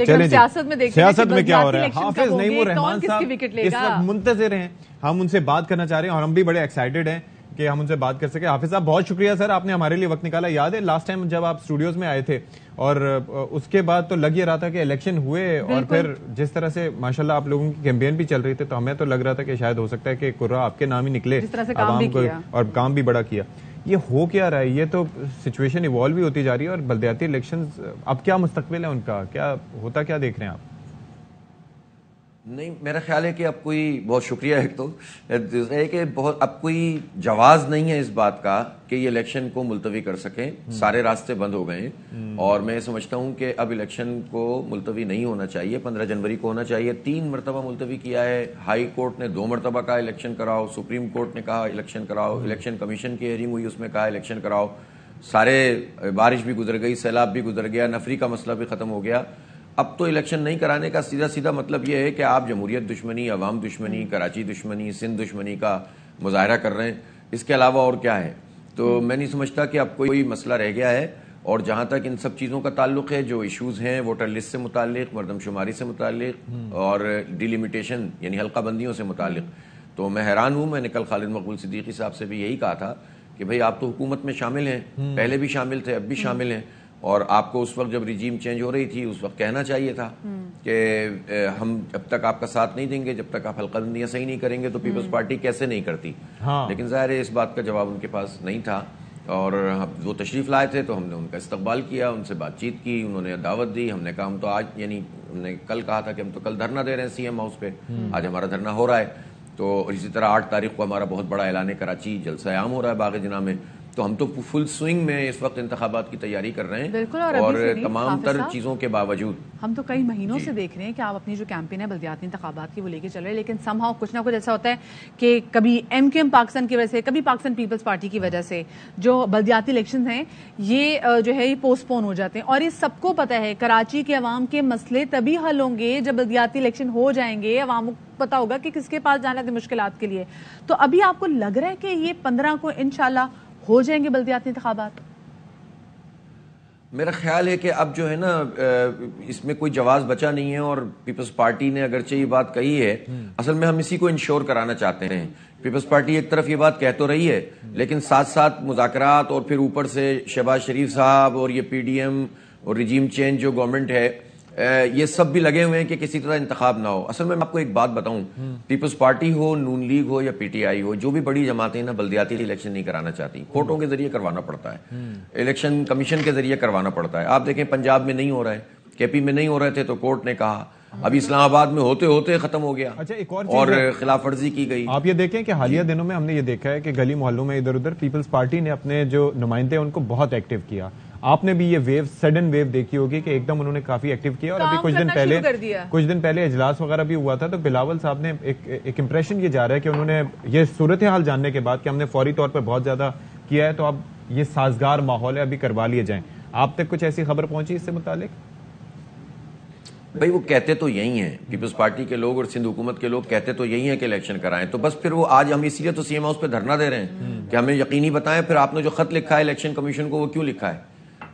سیاست میں کیا ہو رہا ہے؟ حافظ نعیم الرحمان صاحب اس وقت منتظر ہیں، ہم ان سے بات کرنا چاہ رہے ہیں اور ہم بھی بڑے ایکسائٹڈ ہیں کہ ہم ان سے بات کر سکیں. حافظ صاحب بہت شکریہ سر، آپ نے ہمارے لیے وقت نکالا. یاد ہے لاسٹ ٹائم جب آپ اسٹوڈیوز میں آئے تھے اور اس کے بعد تو لگ یہ رہا تھا کہ الیکشن ہوئے اور پھر جس طرح سے ماشاءاللہ آپ لوگوں کی کیمپین بھی چل رہی تھی تو ہمیں تو لگ رہا تھا کہ شاید ہو سکتا ہے کہ قرہ آپ کے نام ہی نکلے عوام کو، اور کام بھی بڑا کیا. یہ ہو کیا رہا ہے؟ یہ تو سچویشن ایوالو بھی ہوتی جا رہی ہے اور بلدیاتی الیکشنز اب کیا مستقبل ہے ان کا؟ کیا ہوتا، کیا دیکھ رہے ہیں آپ؟ نہیں، میرا خیال ہے کہ اب کوئی، بہت شکریہ ایک تو دوسرا ہے کہ اب کوئی جواز نہیں ہے اس بات کا کہ یہ الیکشن کو ملتوی کر سکیں. سارے راستے بند ہو گئے ہیں اور میں سمجھتا ہوں کہ اب الیکشن کو ملتوی نہیں ہونا چاہیے. 15 جنوری کو ہونا چاہیے. 3 مرتبہ ملتوی کیا ہے. ہائی کورٹ نے 2 مرتبہ کہا الیکشن کراؤ، سپریم کورٹ نے کہا الیکشن کراؤ، الیکشن کمیشن کی ہیئرنگ ہوئی، اس میں کہا الیکشن کراؤ. سارے بارش بھی گزر گئی، سیلاب بھی گزر گیا، نفری کا مسئلہ بھی ختم ہو گیا. اب تو الیکشن نہیں کرانے کا سیدھا مطلب یہ ہے کہ آپ جمہوریت دشمنی، عوام دشمنی، کراچی دشمنی، سندھ دشمنی کا مظاہرہ کر رہے ہیں. اس کے علاوہ اور کیا ہے؟ تو میں نہیں سمجھتا کہ اب کوئی مسئلہ رہ گیا ہے. اور جہاں تک ان سب چیزوں کا تعلق ہے، جو ایشوز ہیں ووٹر لسٹ سے متعلق، مردم شماری سے متعلق اور ڈیلیمیٹیشن یعنی حلقہ بندیوں سے متعلق، تو میں حیران ہوں. میں نے کل خالد مقبول صدیقی صاحب سے بھی یہی کہا تھا کہ بھئی آپ تو حکومت میں شامل ہیں، پہلے بھی شامل تھے، اب بھی شامل ہیں، اور آپ کو اس وقت جب رجیم چینج ہو رہی تھی اس وقت کہنا چاہیے تھا کہ ہم جب تک آپ کا ساتھ نہیں دیں گے، جب تک آپ حلقہ بندیاں صحیح نہیں کریں گے تو پیپلز پارٹی کیسے نہیں کرتی. لیکن ظاہر ہے اس بات کا جواب ان کے پاس نہیں تھا، اور وہ تشریف لائے تھے تو ہم نے ان کا استقبال کیا، ان سے بات چیت کی، انہوں نے دعوت دی. ہم نے کہا ہم تو آج، یعنی ہم نے کل کہا تھا کہ ہم تو کل دھرنا دے رہے ہیں سی ایم ہاؤس پہ، آج ہمارا دھرنا ہو رہا ہے. تو اسی طرح 8 تاریخ کو ہمارا بہت بڑا اعلان کراچی جلسہ عام ہو رہا ہے باغ جناح میں. تو ہم تو فل سوئنگ میں اس وقت انتخابات کی تیاری کر رہے ہیں، اور تمام تر چیزوں کے باوجود ہم تو کئی مہینوں سے دیکھ رہے ہیں کہ آپ اپنی جو کیمپین ہے بلدیاتی انتخابات کی وہ لے کے چل رہے ہیں، لیکن سم ہاؤ کچھ نہ کچھ ایسا ہوتا ہے کہ کبھی ایم کیو ایم پاکستان کی وجہ سے، کبھی پاکستان پیپلز پارٹی کی وجہ سے جو بلدیاتی الیکشنز ہیں یہ جو ہے یہ پوسٹ پون ہو جاتے ہیں. اور یہ سب کو پتہ ہے کراچی کے عوام کے مسئلے تبھی حل ہوں گے جب بلدیاتی الیکشن ہو جائیں گے، عوام کو پتہ ہوگا کہ کس کے پاس جانا تھے مشکلات کے لیے. تو ابھی آپ کو لگ رہا ہے کہ یہ 15 کو انشاءاللہ ہو جائیں گے بلدیاتی انتخابات؟ میرا خیال ہے کہ اب جو ہے نا اس میں کوئی جواز بچا نہیں ہے، اور پیپلز پارٹی نے اگرچہ یہ بات کہی ہے، اصل میں ہم اسی کو انشور کرانا چاہتے ہیں. پیپلز پارٹی ایک طرف یہ بات کہہ تو رہی ہے، لیکن ساتھ ساتھ مذاکرات اور پھر اوپر سے شہباز شریف صاحب اور یہ پی ڈی ایم اور رجیم چینج جو گورنمنٹ ہے، یہ سب بھی لگے ہوئے ہیں کہ کسی طرح انتخاب نہ ہو. اصل میں آپ کو ایک بات بتاؤں، پیپلز پارٹی ہو، نون لیگ ہو یا پی ٹی آئی ہو، جو بھی بڑی جماعتیں نا بلدیاتی الیکشن نہیں کرانا چاہتی. کورٹوں کے ذریعے کروانا پڑتا ہے، الیکشن کمیشن کے ذریعے کروانا پڑتا ہے. آپ دیکھیں پنجاب میں نہیں ہو رہا ہے، کے پی میں نہیں ہو رہے تھے تو کورٹ نے کہا، ابھی اسلام آباد میں ہوتے ہوتے ختم ہو گیا اور خلاف ورزی کی گئی. آپ یہ دیکھیں کہ حالیہ دنوں میں ہم نے یہ دیکھا ہے کہ گلی محلوں میں ادھر ادھر پیپلز پارٹی نے اپنے جو نمائندے ان کو بہت ایکٹیو کیا. آپ نے بھی یہ ویو، سڈن ویو دیکھی ہوگی کہ ایک دم انہوں نے کافی ایکٹیو کیا. اور ابھی کچھ دن پہلے اجلاس وغیرہ بھی ہوا تھا تو بلاول صاحب نے ایک امپریشن یہ جا رہا ہے کہ انہوں نے یہ صورتحال جاننے کے بعد کہ ہم نے فوری طور پر بہت زیادہ کیا ہے تو اب یہ سازگار ماحول ہے، ابھی کروا لیے جائیں. آپ تک کچھ ایسی خبر پہنچی اس سے متعلق؟ بھائی وہ کہتے تو یہی ہیں، پیپلز پارٹی کے لوگ اور سندھ حکومت کے لوگ کہتے تو یہی ہیں کہ الیکشن کرائیں. تو بس پھر وہ آج ہم اسی لیے تو سی ایم ہاؤس پہ دھرنا دے رہے ہیں کہ ہمیں یقینی بتائیں پھر آپ نے جو خط لکھا ہے الیکشن کمیشن کو وہ کیوں لکھا ہے.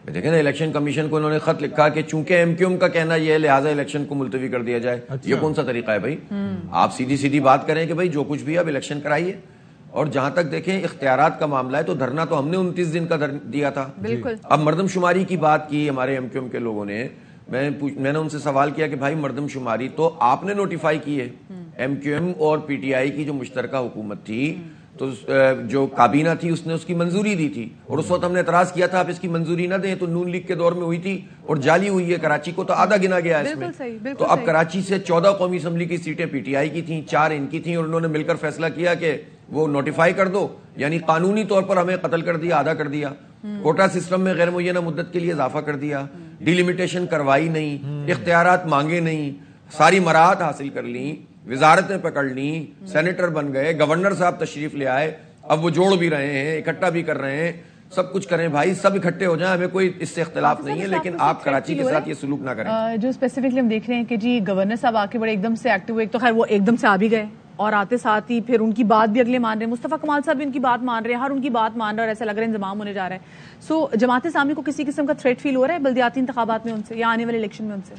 دیکھیں نا الیکشن کمیشن کو انہوں نے خط لکھا کہ چونکہ ایم کیو ایم کا کہنا یہ ہے لہٰذا الیکشن کو ملتوی کر دیا جائے. یہ کون سا طریقہ ہے بھائی؟ آپ سیدھی بات کریں کہ بھائی جو کچھ بھی اب الیکشن کرائیے. اور جہاں تک دیکھیں اختیارات کا معاملہ ہے تو دھرنا تو ہم نے 29 دن کا دیا تھا. اب مردم شماری کی بات کی ہمارے ایم کیو ایم کے لوگوں نے، میں نے ان سے سوال کیا کہ بھائی مردم شماری تو آپ نے نوٹیفائی کی ہے، ایم کیو ایم اور پی ٹی آئی کی جو مشترکہ حکومت تھی تو جو کابینہ تھی اس نے اس کی منظوری دی تھی، اور اس وقت ہم نے اعتراض کیا تھا آپ اس کی منظوری نہ دیں. تو نون لیگ کے دور میں ہوئی تھی اور جعلی ہوئی ہے. کراچی کو تو آدھا گنا گیا اس میں. تو اب کراچی سے 14 قومی اسمبلی کی سیٹیں پی ٹی آئی کی تھیں، 4 ان کی تھیں، اور انہوں نے مل کر فیصلہ کیا کہ وہ نوٹیفائی کر دو، یعنی قانونی طور پر ہمیں قتل کر دیا، آدھا کر دیا. کوٹا سسٹم میں غیر معینہ مدت کے لیے اضافہ کر دیا، ڈیلیمیٹیشن کروائی نہیں، اختیارات مانگے نہیں، ساری مراحت حاصل کر لیں، وزارتیں پکڑ لیں، سینیٹر بن گئے، گورنر صاحب تشریف لے آئے، اب وہ جوڑ بھی رہے ہیں، اکٹھا بھی کر رہے ہیں، سب کچھ کریں بھائی، سب اکٹھے ہو جائیں، ہمیں کوئی اس سے اختلاف نہیں ہے، لیکن آپ کراچی کے ساتھ یہ سلوک نہ کریں. جو اسپیسیفکلی ہم دیکھ رہے ہیں کہ جی گورنر صاحب آ کے بڑے ایک دم سے ایکٹیو ہوئے، تو خیر وہ ایک دم سے آ بھی گئے اور آتے ساتھ ہی پھر ان کی بات بھی اگلے مان رہے ہیں. مصطفیٰ کمال صاحب بھی ان کی بات مان رہے ہیں، ہر ان کی بات مان رہا ہے اور ایسا لگ رہا ہے انضمام ہونے جا رہا ہے. سو جماعت اسلامی کو کسی قسم کا تھریٹ فیل ہو رہا ہے بلدیاتی انتخابات میں ان سے یا آنے والے الیکشن میں ان سے؟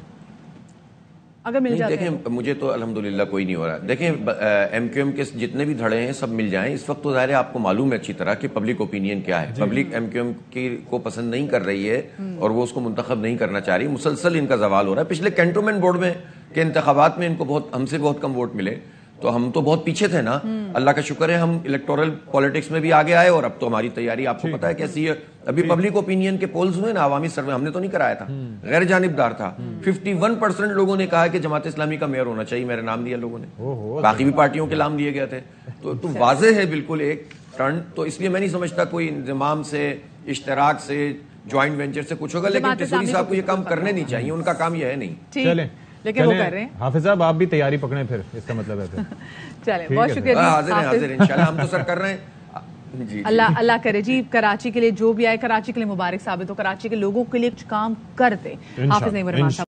اگر مل جاتے ہیں؟ دیکھیں مجھے تو الحمدللہ کوئی نہیں ہو رہا. دیکھیں ایم کیو ایم کے جتنے بھی دھڑے ہیں سب مل جائیں. اس وقت تو ظاہر ہے آپ کو معلوم ہے اچھی طرح کہ پبلک اوپینین کیا ہے. پبلک ایم کیو ایم کو پسند نہیں کر رہی ہے اور وہ اس کو منتخب نہیں کرنا چاہ رہی. مسلسل ان کا زوال ہو رہا ہے. پچھلے کینٹونمنٹ بورڈ میں کے انتخابات میں ان کو ہم سے بہت کم ووٹ ملے, تو ہم تو بہت پیچھے تھے نا. اللہ کا شکر ہے ہم الیکٹورل پالیٹکس میں بھی آگے آئے, اور اب تو ہماری تیاری آپ کو پتا ہے کیسی ہے. ابھی پبلک اوپینین کے پولز ہوئے نا, عوامی سروے ہم نے تو نہیں کرایا تھا, غیر جانبدار تھا. 51% لوگوں نے کہا کہ جماعت اسلامی کا میئر ہونا چاہیے, میرا نام دیا لوگوں نے, باقی بھی پارٹیوں کے نام دیے گئے تھے. تو واضح ہے بالکل ایک ٹرن. تو اس لیے میں نہیں سمجھتا کوئی انضمام سے, اشتراک سے, جوائنٹ وینچر سے کچھ ہوگا, لیکن ٹسوری صاحب کو یہ کام کرنے نہیں چاہیے, ان کا کام یہ ہے نہیں. چلیں لیکن وہ کر رہے ہیں. حافظ صاحب آپ بھی تیاری پکڑیں پھر, اس کا مطلب ہے پھر. چلیں بہت شکریہ. حاضر ہیں انشاءاللہ, ہم تو سر کر رہے ہیں. اللہ کرے جی کراچی کے لیے جو بھی آئے, کراچی کے لیے مبارک ثابت ہو, کراچی کے لوگوں کے لیے کچھ کام کرتے. حافظ نعیم الرحمان صاحب.